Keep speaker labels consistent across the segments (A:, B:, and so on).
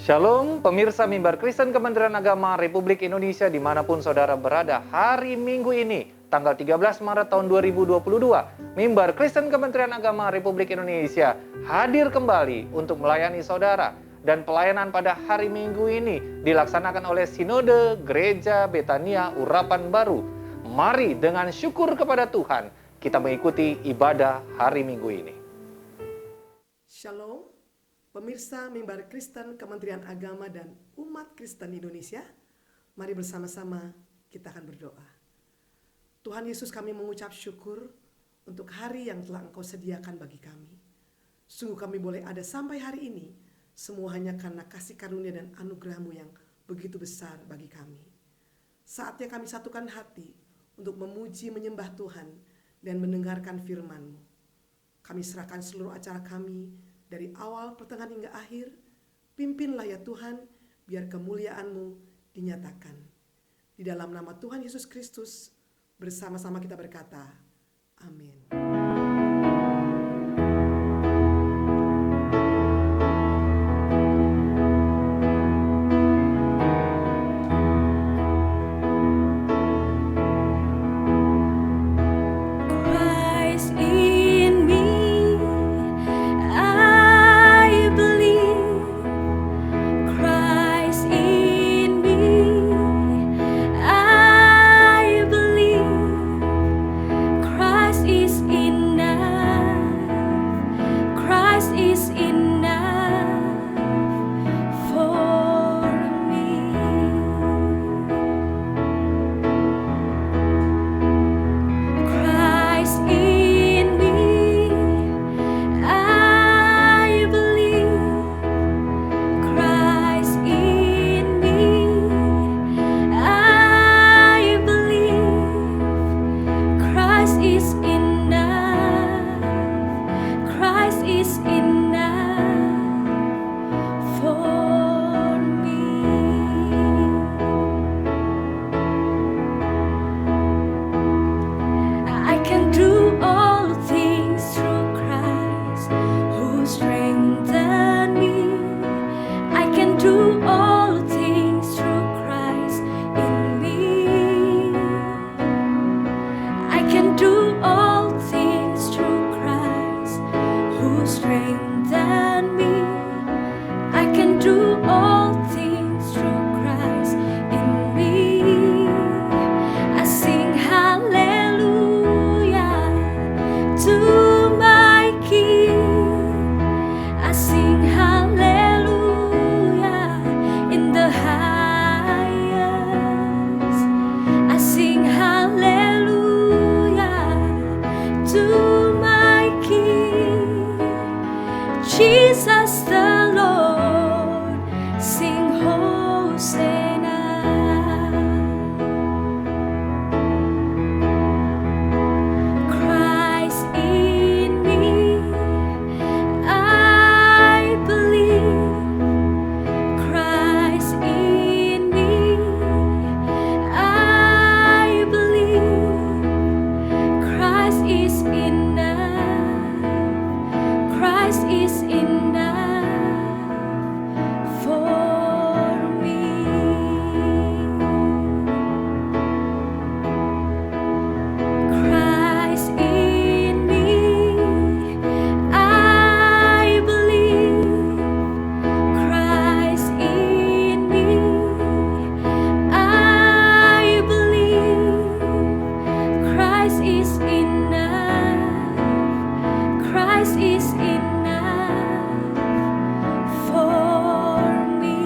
A: Shalom, pemirsa Mimbar Kristen Kementerian Agama Republik Indonesia dimanapun saudara berada. Hari Minggu ini, tanggal 13 Maret tahun 2022, Mimbar Kristen Kementerian Agama Republik Indonesia hadir kembali untuk melayani saudara. Dan pelayanan pada hari Minggu ini dilaksanakan oleh Sinode Gereja Betania Urapan Baru. Mari dengan syukur kepada Tuhan, kita mengikuti ibadah hari Minggu ini.
B: Shalom, pemirsa Mimbar Kristen Kementerian Agama dan umat Kristen Indonesia. Mari bersama-sama kita akan berdoa. Tuhan Yesus, kami mengucap syukur untuk hari yang telah Engkau sediakan bagi kami. Sungguh kami boleh ada sampai hari ini, semua hanya karena kasih karunia dan anugerah-Mu yang begitu besar bagi kami. Saatnya kami satukan hati untuk memuji menyembah Tuhan dan mendengarkan firman-Mu. Kami serahkan seluruh acara kami dari awal, pertengahan hingga akhir. Pimpinlah ya Tuhan, biar kemuliaan-Mu dinyatakan. Di dalam nama Tuhan Yesus Kristus, bersama-sama kita berkata, amin.
C: Jesus the Lord, sing Hosanna. Christ in me, I believe. Christ in me, I believe. Christ is enough. Christ is enough for me. Christ in me, I believe. Christ in me, I believe. Christ is enough. Christ is enough for me.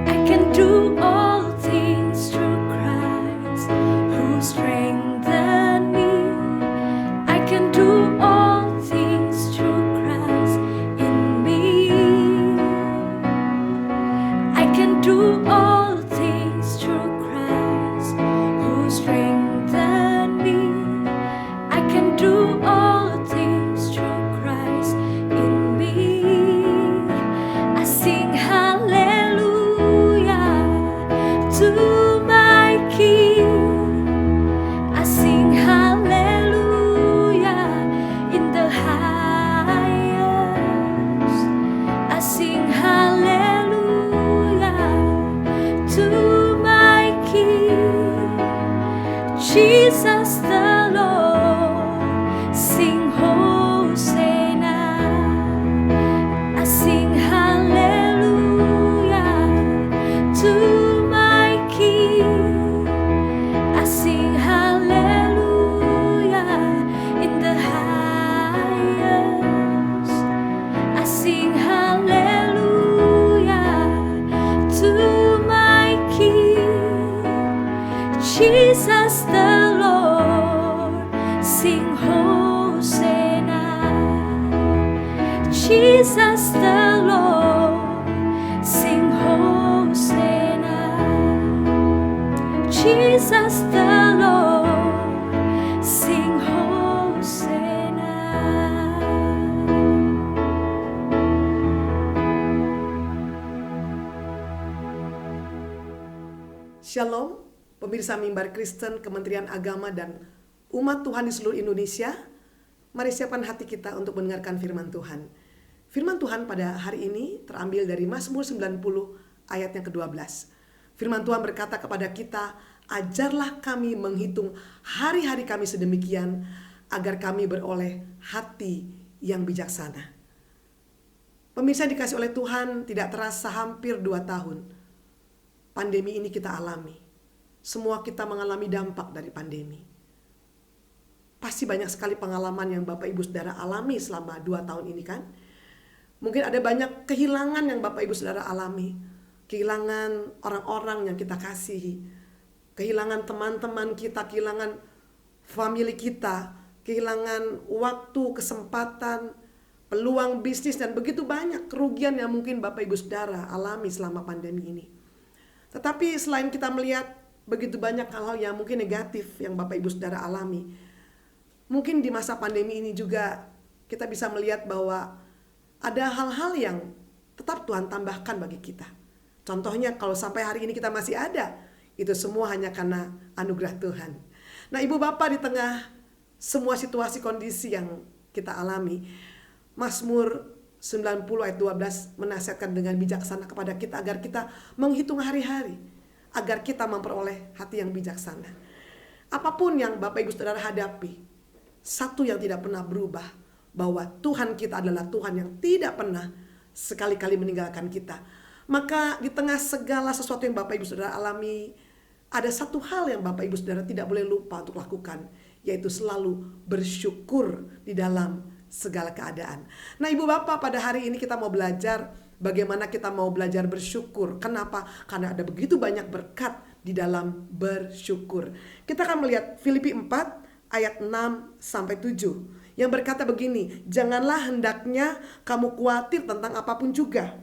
C: I can do all things through Christ who strengthens me. I can do all things through Christ in me. I can do all things through Christ who strengthens me. I can do all things through Christ in me. I sing hallelujah to my King. I sing hallelujah in the to my King, Jesus the Lord. Sing Hosanna, Jesus the Lord. Sing Hosanna, Jesus the Lord. Sing Hosanna.
B: Shalom, pemirsa Mimbar Kristen, Kementerian Agama dan umat Tuhan di seluruh Indonesia. Mari siapkan hati kita untuk mendengarkan firman Tuhan. Firman Tuhan pada hari ini terambil dari Mazmur 90 ayat yang ke-12. Firman Tuhan berkata kepada kita, ajarlah kami menghitung hari-hari kami sedemikian, agar kami beroleh hati yang bijaksana. Pemirsa dikasih oleh Tuhan, tidak terasa hampir 2 tahun pandemi ini kita alami. Semua kita mengalami dampak dari pandemi. Pasti banyak sekali pengalaman yang Bapak Ibu Saudara alami selama 2 tahun ini kan. Mungkin ada banyak kehilangan yang Bapak Ibu Saudara alami. Kehilangan orang-orang yang kita kasihi. Kehilangan teman-teman kita, kehilangan famili kita. Kehilangan waktu, kesempatan, peluang bisnis, dan begitu banyak kerugian yang mungkin Bapak Ibu Saudara alami selama pandemi ini. Tetapi selain kita melihat begitu banyak hal-hal yang mungkin negatif yang Bapak Ibu Saudara alami, mungkin di masa pandemi ini juga kita bisa melihat bahwa ada hal-hal yang tetap Tuhan tambahkan bagi kita. Contohnya kalau sampai hari ini kita masih ada, itu semua hanya karena anugerah Tuhan. Nah, Ibu Bapak, di tengah semua situasi kondisi yang kita alami, Mazmur 90 ayat 12 menasihatkan dengan bijaksana kepada kita agar kita menghitung hari-hari, agar kita memperoleh hati yang bijaksana. Apapun yang Bapak Ibu Saudara hadapi, satu yang tidak pernah berubah, bahwa Tuhan kita adalah Tuhan yang tidak pernah sekali-kali meninggalkan kita. Maka di tengah segala sesuatu yang Bapak Ibu Saudara alami, ada satu hal yang Bapak Ibu Saudara tidak boleh lupa untuk lakukan, yaitu selalu bersyukur di dalam segala keadaan. Nah, Ibu Bapak, pada hari ini kita mau belajar bagaimana kita mau belajar bersyukur. Kenapa? Karena ada begitu banyak berkat di dalam bersyukur. Kita akan melihat Filipi 4 ayat 6 sampai 7 yang berkata begini, janganlah hendaknya kamu khawatir tentang apapun juga,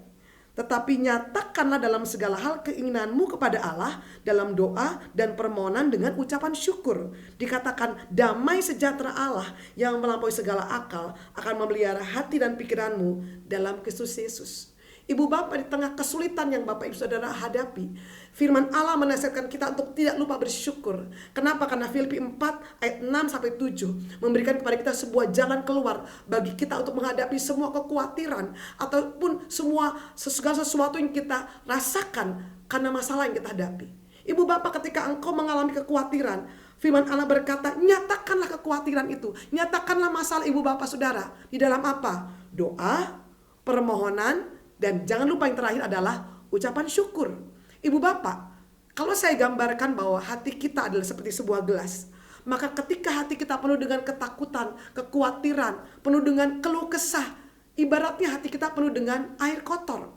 B: tetapi nyatakanlah dalam segala hal keinginanmu kepada Allah dalam doa dan permohonan dengan ucapan syukur. Dikatakan damai sejahtera Allah yang melampaui segala akal akan memelihara hati dan pikiranmu dalam Kristus Yesus. Ibu Bapak, di tengah kesulitan yang Bapak Ibu Saudara hadapi, firman Allah menasihatkan kita untuk tidak lupa bersyukur. Kenapa? Karena Filipi 4 ayat 6 sampai 7 memberikan kepada kita sebuah jalan keluar bagi kita untuk menghadapi semua kekhawatiran ataupun segala sesuatu yang kita rasakan karena masalah yang kita hadapi. Ibu Bapak, ketika engkau mengalami kekhawatiran, firman Allah berkata, nyatakanlah kekhawatiran itu, nyatakanlah masalah Ibu Bapak Saudara di dalam apa? Doa, permohonan, dan jangan lupa yang terakhir adalah ucapan syukur. Ibu Bapak, kalau saya gambarkan bahwa hati kita adalah seperti sebuah gelas, maka ketika hati kita penuh dengan ketakutan, kekhawatiran, penuh dengan keluh kesah, ibaratnya hati kita penuh dengan air kotor.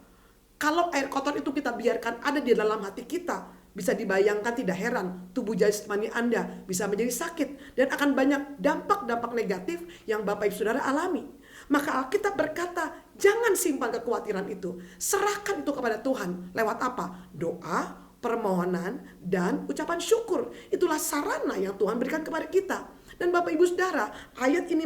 B: Kalau air kotor itu kita biarkan ada di dalam hati kita, bisa dibayangkan, tidak heran tubuh jasmani Anda bisa menjadi sakit dan akan banyak dampak-dampak negatif yang Bapak Ibu Saudara alami. Maka Alkitab berkata, jangan simpan kekhawatiran itu. Serahkan itu kepada Tuhan. Lewat apa? Doa, permohonan, dan ucapan syukur. Itulah sarana yang Tuhan berikan kepada kita. Dan Bapak Ibu Saudara, ayat ini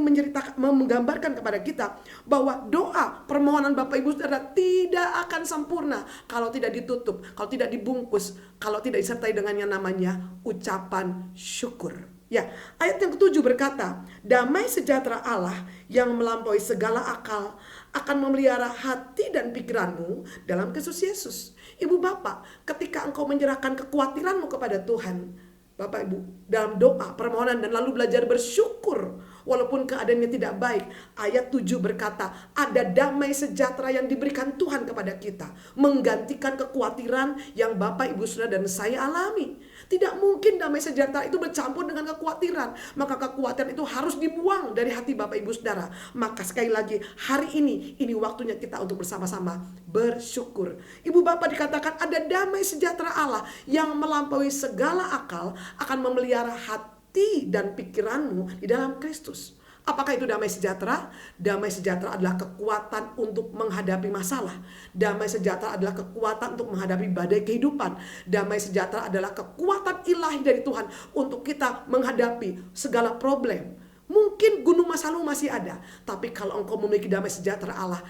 B: menggambarkan kepada kita bahwa doa, permohonan Bapak Ibu Saudara tidak akan sempurna kalau tidak ditutup, kalau tidak dibungkus, kalau tidak disertai dengan yang namanya ucapan syukur. Ya, ayat yang ke-7 berkata, damai sejahtera Allah yang melampaui segala akal akan memelihara hati dan pikiranmu dalam Kristus Yesus. Ibu Bapak, ketika engkau menyerahkan kekhawatiranmu kepada Tuhan, Bapak Ibu, dalam doa, permohonan, dan lalu belajar bersyukur walaupun keadaannya tidak baik. Ayat 7 berkata, ada damai sejahtera yang diberikan Tuhan kepada kita, menggantikan kekhawatiran yang Bapak, Ibu, Saudara, dan saya alami. Tidak mungkin damai sejahtera itu bercampur dengan kekhawatiran. Maka kekhawatiran itu harus dibuang dari hati Bapak, Ibu, Saudara. Maka sekali lagi, hari ini waktunya kita untuk bersama-sama bersyukur. Ibu Bapak, dikatakan ada damai sejahtera Allah yang melampaui segala akal akan memelihara hati dan pikiranmu di dalam Kristus. Apakah itu damai sejahtera? Damai sejahtera adalah kekuatan untuk menghadapi masalah. Damai sejahtera adalah kekuatan untuk menghadapi badai kehidupan. Damai sejahtera adalah kekuatan ilahi dari Tuhan untuk kita menghadapi segala problem. Mungkin gunung masalahmu masih ada, tapi kalau engkau memiliki damai sejahtera Allah,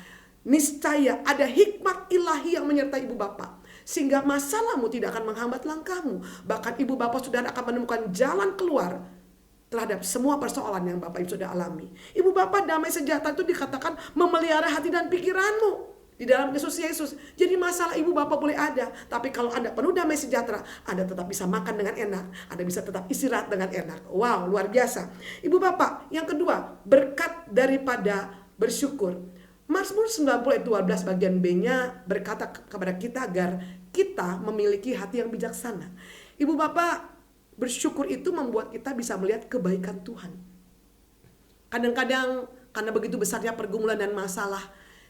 B: niscaya ada hikmat ilahi yang menyertai ibu bapak, sehingga masalahmu tidak akan menghambat langkahmu. Bahkan ibu bapak saudara akan menemukan jalan keluar terhadap semua persoalan yang Bapak Ibu sudah alami. Ibu Bapak, damai sejahtera itu dikatakan memelihara hati dan pikiranmu di dalam Yesus Yesus. Jadi masalah Ibu Bapak boleh ada, tapi kalau Anda penuh damai sejahtera, Anda tetap bisa makan dengan enak, Anda bisa tetap istirahat dengan enak. Wow, luar biasa. Ibu Bapak, yang kedua, berkat daripada bersyukur. Mazmur 90 ayat 12 bagian B-nya berkata kepada kita agar kita memiliki hati yang bijaksana. Ibu Bapak, bersyukur itu membuat kita bisa melihat kebaikan Tuhan. Kadang-kadang karena begitu besarnya pergumulan dan masalah,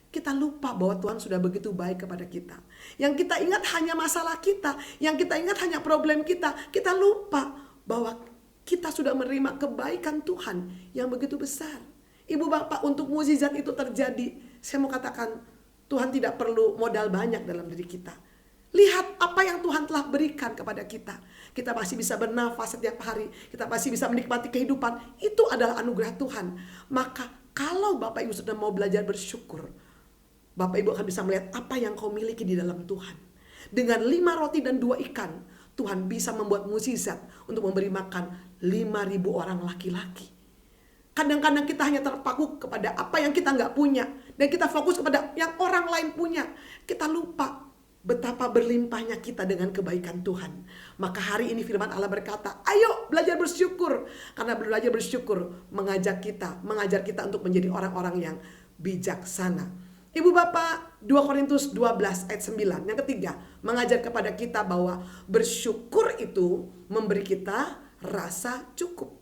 B: kita lupa bahwa Tuhan sudah begitu baik kepada kita. Yang kita ingat hanya masalah kita, yang kita ingat hanya problem kita. Kita lupa bahwa kita sudah menerima kebaikan Tuhan yang begitu besar. Ibu Bapak, untuk mukjizat itu terjadi, saya mau katakan Tuhan tidak perlu modal banyak dalam diri kita. Lihat apa yang Tuhan telah berikan kepada kita. Kita masih bisa bernafas setiap hari. Kita masih bisa menikmati kehidupan. Itu adalah anugerah Tuhan. Maka kalau Bapak Ibu sudah mau belajar bersyukur, Bapak Ibu akan bisa melihat apa yang kau miliki di dalam Tuhan. Dengan 5 roti dan 2 ikan, Tuhan bisa membuat mukjizat untuk memberi makan 5.000 orang laki-laki. Kadang-kadang kita hanya terpaku kepada apa yang kita nggak punya. Dan kita fokus kepada yang orang lain punya. Kita lupa betapa berlimpahnya kita dengan kebaikan Tuhan. Maka hari ini firman Allah berkata, ayo belajar bersyukur. Karena belajar bersyukur mengajar kita untuk menjadi orang-orang yang bijaksana. Ibu Bapak, 2 Korintus 12 ayat 9. Yang ketiga, mengajar kepada kita bahwa bersyukur itu memberi kita rasa cukup.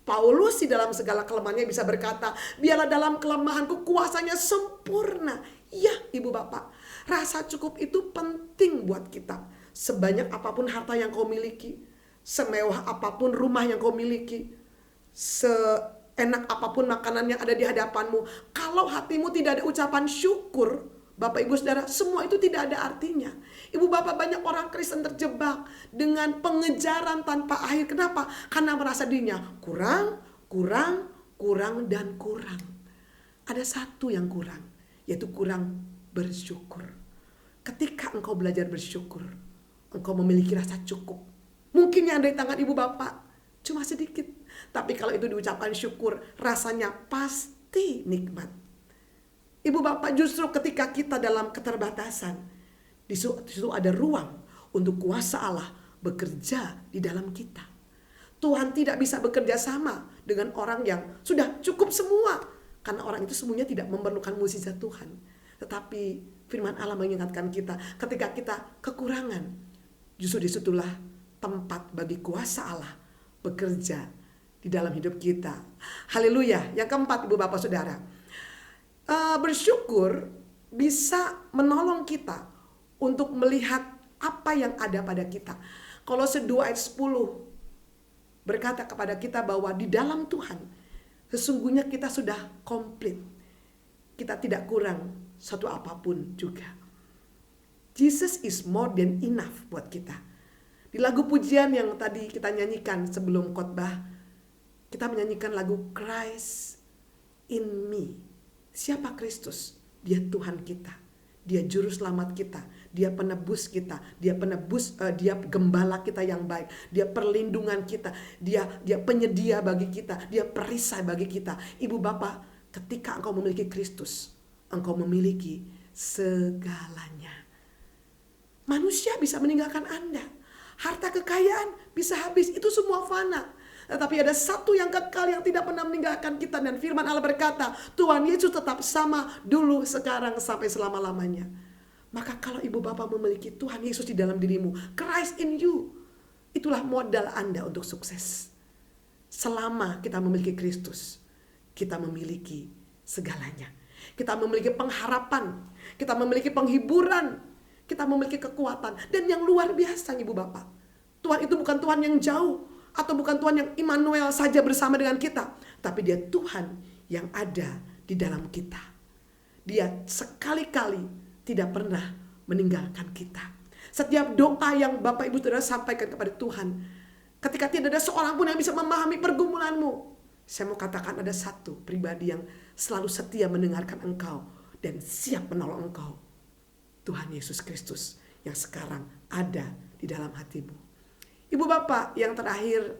B: Paulus di dalam segala kelemahannya bisa berkata, biarlah dalam kelemahanku kuasanya sempurna. Ya Ibu Bapak, rasa cukup itu penting buat kita. Sebanyak apapun harta yang kau miliki, semewah apapun rumah yang kau miliki, seenak apapun makanan yang ada di hadapanmu, kalau hatimu tidak ada ucapan syukur, Bapak Ibu Saudara, semua itu tidak ada artinya. Ibu Bapak, banyak orang Kristen terjebak dengan pengejaran tanpa akhir. Kenapa? Karena merasa dirinya kurang, dan kurang. Ada satu yang kurang, yaitu kurang bersyukur. Ketika engkau belajar bersyukur, engkau memiliki rasa cukup. Mungkin yang ada di tangan Ibu Bapak cuma sedikit, tapi kalau itu diucapkan syukur, rasanya pasti nikmat. Ibu Bapak, justru ketika kita dalam keterbatasan, di situ ada ruang untuk kuasa Allah bekerja di dalam kita. Tuhan tidak bisa bekerja sama dengan orang yang sudah cukup semua, karena orang itu semuanya tidak memerlukan mukjizat Tuhan. Tetapi firman Allah mengingatkan kita, ketika kita kekurangan, justru disitulah tempat bagi kuasa Allah bekerja di dalam hidup kita. Haleluya. Yang keempat, Ibu Bapak Saudara, bersyukur bisa menolong kita untuk melihat apa yang ada pada kita. Kolose 2 ayat 10 berkata kepada kita bahwa di dalam Tuhan sesungguhnya kita sudah komplit. Kita tidak kurang satu apapun juga. Jesus is more than enough buat kita. Di lagu pujian yang tadi kita nyanyikan sebelum khotbah, kita menyanyikan lagu Christ in me. Siapa Kristus? Dia Tuhan kita. Dia juru selamat kita. Dia penebus kita. Dia gembala kita yang baik. Dia perlindungan kita. Dia penyedia bagi kita. Dia perisai bagi kita. Ibu Bapak, ketika engkau memiliki Kristus, engkau memiliki segalanya. Manusia bisa meninggalkan Anda. Harta kekayaan bisa habis. Itu semua fana. Tetapi ada satu yang kekal yang tidak pernah meninggalkan kita. Dan firman Allah berkata, Tuhan Yesus tetap sama dulu, sekarang, sampai selama-lamanya. Maka kalau ibu bapak memiliki Tuhan Yesus di dalam dirimu, Christ in you, itulah modal Anda untuk sukses. Selama kita memiliki Kristus, kita memiliki segalanya. Kita memiliki pengharapan, kita memiliki penghiburan, kita memiliki kekuatan. Dan yang luar biasa ibu bapak, Tuhan itu bukan Tuhan yang jauh, atau bukan Tuhan yang Immanuel saja bersama dengan kita, tapi Dia Tuhan yang ada di dalam kita. Dia sekali-kali tidak pernah meninggalkan kita. Setiap doa yang Bapak Ibu Saudara sampaikan kepada Tuhan, ketika tidak ada seorang pun yang bisa memahami pergumulanmu, saya mau katakan ada satu pribadi yang selalu setia mendengarkan engkau dan siap menolong engkau. Tuhan Yesus Kristus yang sekarang ada di dalam hatimu. Ibu bapak, yang terakhir,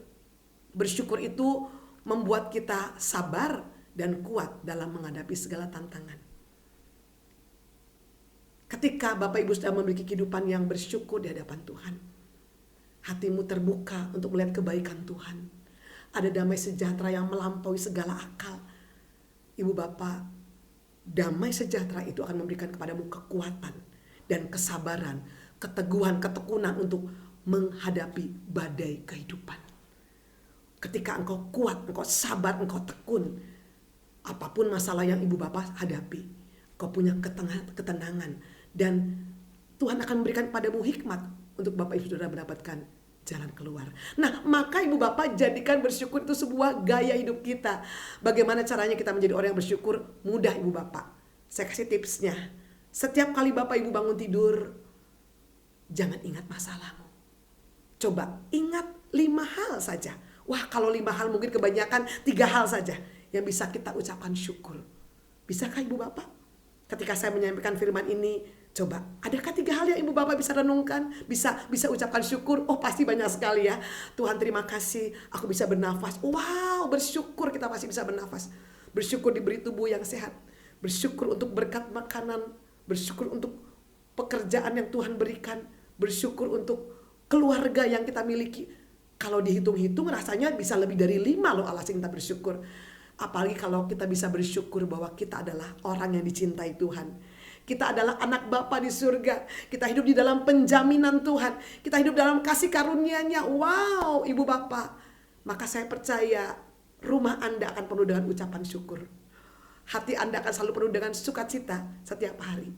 B: bersyukur itu membuat kita sabar dan kuat dalam menghadapi segala tantangan. Ketika Bapak Ibu sudah memiliki kehidupan yang bersyukur di hadapan Tuhan, hatimu terbuka untuk melihat kebaikan Tuhan. Ada damai sejahtera yang melampaui segala akal. Ibu bapak, damai sejahtera itu akan memberikan kepadamu kekuatan dan kesabaran, keteguhan, ketekunan untuk menghadapi badai kehidupan. Ketika engkau kuat, engkau sabar, engkau tekun, apapun masalah yang ibu bapak hadapi, engkau punya ketenangan. Dan Tuhan akan memberikan padamu hikmat untuk Bapak Ibu Saudara mendapatkan jalan keluar. Nah, maka ibu bapak jadikan bersyukur itu sebuah gaya hidup kita. Bagaimana caranya kita menjadi orang yang bersyukur? Mudah ibu bapak. Saya kasih tipsnya. Setiap kali Bapak Ibu bangun tidur, jangan ingat masalahmu. Coba ingat 5 hal saja. Wah, kalau 5 hal mungkin kebanyakan, 3 hal saja yang bisa kita ucapkan syukur. Bisakah ibu bapak? Ketika saya menyampaikan firman ini, coba, adakah 3 hal yang ibu bapak bisa renungkan? Bisa ucapkan syukur? Oh, pasti banyak sekali ya. Tuhan terima kasih, aku bisa bernafas. Wow, bersyukur kita masih bisa bernafas. Bersyukur diberi tubuh yang sehat. Bersyukur untuk berkat makanan. Bersyukur untuk pekerjaan yang Tuhan berikan. Bersyukur untuk keluarga yang kita miliki. Kalau dihitung-hitung rasanya bisa lebih dari 5 loh alasan kita bersyukur. Apalagi kalau kita bisa bersyukur bahwa kita adalah orang yang dicintai Tuhan. Kita adalah anak Bapa di surga. Kita hidup di dalam penjaminan Tuhan. Kita hidup dalam kasih karunia-Nya. Wow, ibu bapak. Maka saya percaya rumah Anda akan penuh dengan ucapan syukur. Hati Anda akan selalu penuh dengan sukacita setiap hari.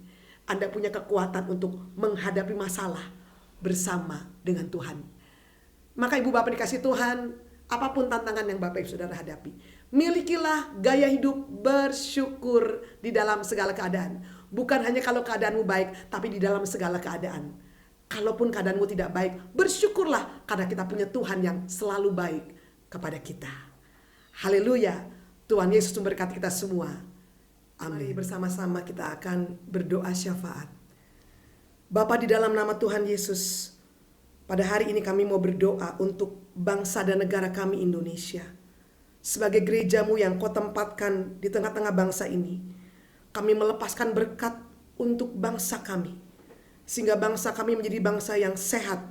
B: Anda punya kekuatan untuk menghadapi masalah bersama dengan Tuhan. Maka ibu bapak dikasih Tuhan, apapun tantangan yang Bapak Ibu Saudara hadapi, milikilah gaya hidup bersyukur di dalam segala keadaan. Bukan hanya kalau keadaanmu baik, tapi di dalam segala keadaan. Kalaupun keadaanmu tidak baik, bersyukurlah karena kita punya Tuhan yang selalu baik kepada kita. Haleluya. Tuhan Yesus memberkati kita semua. Amin. Mari bersama-sama kita akan berdoa syafaat. Bapa, di dalam nama Tuhan Yesus, pada hari ini kami mau berdoa untuk bangsa dan negara kami Indonesia. Sebagai gereja-Mu yang Kau tempatkan di tengah-tengah bangsa ini, kami melepaskan berkat untuk bangsa kami. Sehingga bangsa kami menjadi bangsa yang sehat,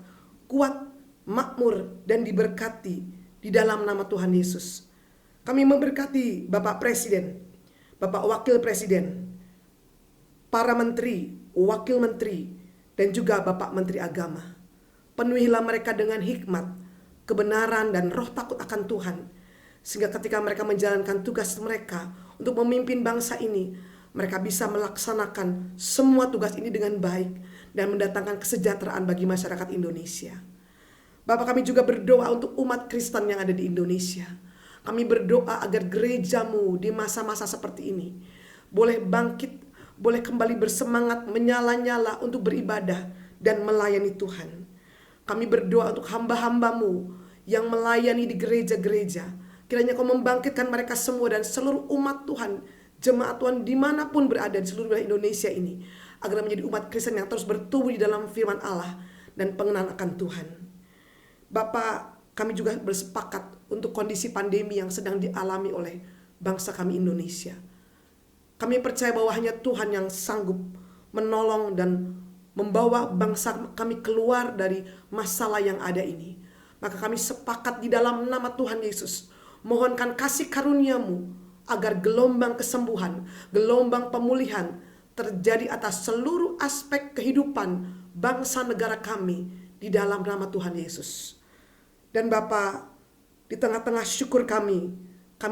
B: kuat, makmur, dan diberkati di dalam nama Tuhan Yesus. Kami memberkati Bapak Presiden, Bapak Wakil Presiden, para menteri, wakil menteri, dan juga Bapak Menteri Agama. Penuhilah mereka dengan hikmat, kebenaran, dan roh takut akan Tuhan. Sehingga ketika mereka menjalankan tugas mereka untuk memimpin bangsa ini, mereka bisa melaksanakan semua tugas ini dengan baik dan mendatangkan kesejahteraan bagi masyarakat Indonesia. Bapak, kami juga berdoa untuk umat Kristen yang ada di Indonesia. Kami berdoa agar gereja-Mu di masa-masa seperti ini boleh bangkit, boleh kembali bersemangat, menyala-nyala untuk beribadah dan melayani Tuhan. Kami berdoa untuk hamba-hamba-Mu yang melayani di gereja-gereja. Kiranya Kau membangkitkan mereka semua dan seluruh umat Tuhan, jemaat Tuhan dimanapun berada di seluruh wilayah Indonesia ini, agar menjadi umat Kristen yang terus bertumbuh di dalam firman Allah dan pengenalan akan Tuhan. Bapak, kami juga bersepakat untuk kondisi pandemi yang sedang dialami oleh bangsa kami Indonesia. Kami percaya bahwa hanya Tuhan yang sanggup menolong dan membawa bangsa kami keluar dari masalah yang ada ini. Maka kami sepakat di dalam nama Tuhan Yesus, mohonkan kasih karunia-Mu agar gelombang kesembuhan, gelombang pemulihan terjadi atas seluruh aspek kehidupan bangsa negara kami di dalam nama Tuhan Yesus. Dan Bapa, di tengah-tengah syukur kami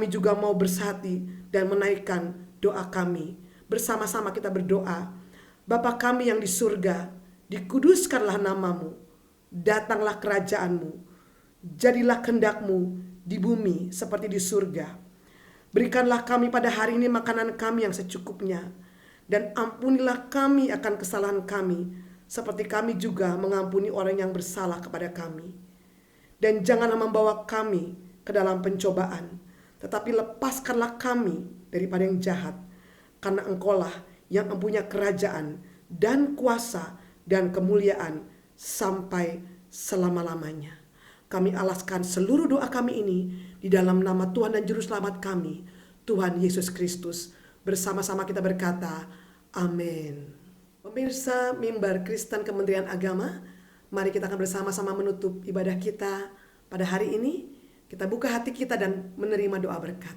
B: juga mau bersehati dan menaikkan doa kami. Bersama-sama kita berdoa. Bapa kami yang di surga, dikuduskanlah namamu, datanglah kerajaanmu, jadilah kehendak-Mu di bumi seperti di surga. Berikanlah kami pada hari ini makanan kami yang secukupnya, dan ampunilah kami akan kesalahan kami, seperti kami juga mengampuni orang yang bersalah kepada kami. Dan janganlah membawa kami ke dalam pencobaan, tetapi lepaskanlah kami daripada yang jahat, karena Engkaulah yang mempunyai kerajaan dan kuasa dan kemuliaan sampai selama-lamanya. Kami alaskan seluruh doa kami ini di dalam nama Tuhan dan Juru Selamat kami, Tuhan Yesus Kristus. Bersama-sama kita berkata, amin. Pemirsa Mimbar Kristen Kementerian Agama, mari kita akan bersama-sama menutup ibadah kita pada hari ini. Kita buka hati kita dan menerima doa berkat.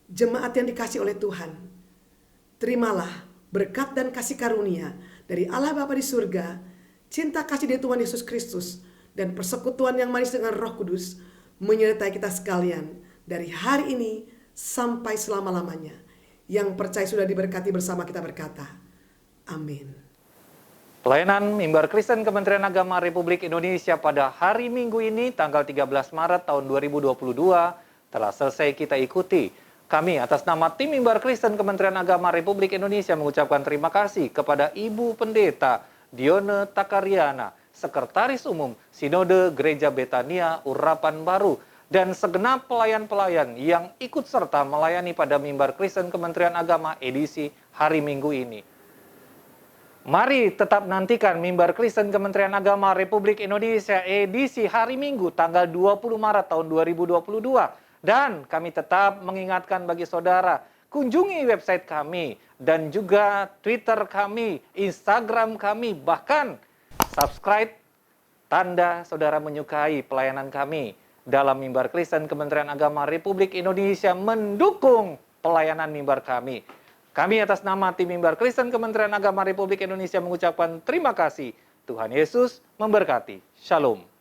B: Jemaat yang dikasih oleh Tuhan, terimalah berkat dan kasih karunia dari Allah Bapa di surga, cinta kasih dari Tuhan Yesus Kristus, dan persekutuan yang manis dengan Roh Kudus menyertai kita sekalian dari hari ini sampai selama-lamanya. Yang percaya sudah diberkati bersama kita berkata, amin.
A: Pelayanan Mimbar Kristen Kementerian Agama Republik Indonesia pada hari Minggu ini, tanggal 13 Maret tahun 2022, telah selesai kita ikuti. Kami atas nama tim Mimbar Kristen Kementerian Agama Republik Indonesia mengucapkan terima kasih kepada Ibu Pendeta Dione Takariana, Sekretaris Umum Sinode Gereja Betania Urapan Baru, dan segenap pelayan-pelayan yang ikut serta melayani pada Mimbar Kristen Kementerian Agama edisi hari Minggu ini. Mari tetap nantikan Mimbar Kristen Kementerian Agama Republik Indonesia edisi hari Minggu tanggal 20 Maret tahun 2022. Dan kami tetap mengingatkan bagi saudara, kunjungi website kami dan juga Twitter kami, Instagram kami, bahkan subscribe tanda saudara menyukai pelayanan kami dalam Mimbar Kristen Kementerian Agama Republik Indonesia mendukung pelayanan mimbar kami. Kami atas nama tim Mimbar Kristen Kementerian Agama Republik Indonesia mengucapkan terima kasih. Tuhan Yesus memberkati. Shalom.